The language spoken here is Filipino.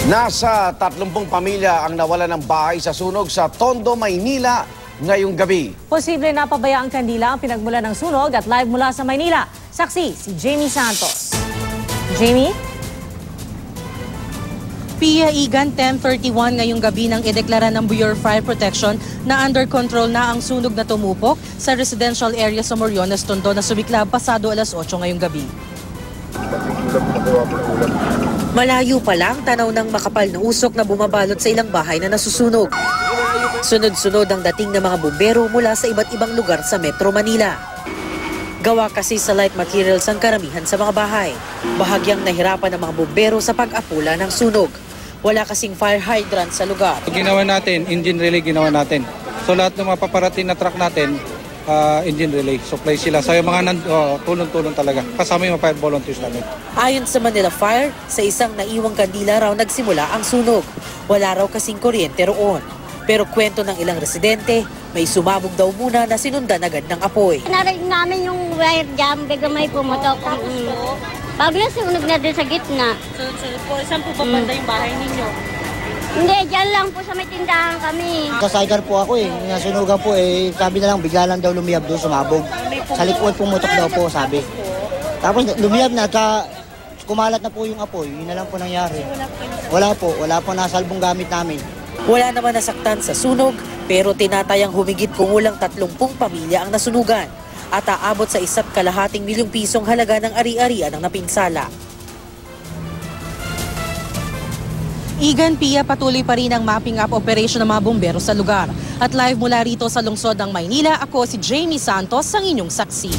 Nasa 30 pamilya ang nawala ng bahay sa sunog sa Tondo, Maynila ngayong gabi. Posible na pabaya ang kandila ang pinagmula ng sunog at live mula sa Maynila. Saksi si Jamie Santos. Jamie? Pia Igan, 10:31 ngayong gabi nang ideklara ng Bureau of Fire Protection na under control na ang sunog na tumupok sa residential area sa Moriones, Tondo na sumiklab pasado alas 8 ngayong gabi. Malayo pa lang tanaw ng makapal na usok na bumabalot sa ilang bahay na nasusunog. Sunod-sunod ang dating ng mga bumbero mula sa iba't ibang lugar sa Metro Manila. Gawa kasi sa light materials ang karamihan sa mga bahay. Bahagyang nahirapan ang mga bumbero sa pag-apula ng sunog. Wala kasing fire hydrant sa lugar. Ginawa natin, engine relay ginawa natin. So lahat ng mga paparating na truck natin, engine relay, supply sila. So yung mga tulong-tulong talaga. Kasama yung mga fire volunteers namin. Ayon sa Manila Fire, sa isang naiwang kandila raw nagsimula ang sunog. Wala raw kasing kuryente roon. Pero kwento ng ilang residente, may sumabog daw muna na sinundan agad ng apoy. Narinig namin yung wire jam, bigla may pumutok. Bagla sunog na doon sa gitna. Saan po banda yung bahay ninyo? Hindi, dyan lang po sa may tindahan kami. Kasaygar po ako nasunugan po sabi na lang bigla lang daw lumiyab doon, sumabog. Sa likod pumutok daw po, sabi. Tapos lumiyab na, kumalat na po yung apoy, yun na lang po nangyari. Wala po nasalbong gamit namin. Wala naman nasaktan sa sunog, pero tinatayang humigit kumulang 30 pamilya ang nasunugan at aabot sa 1.5 milyong pisong halaga ng ari-arian ang napinsala. Igan, Pia, patuloy pa rin ang mapping up operation ng mga bumbero sa lugar. At live mula rito sa lungsod ng Maynila, ako si Jamie Santos, ang inyong saksi.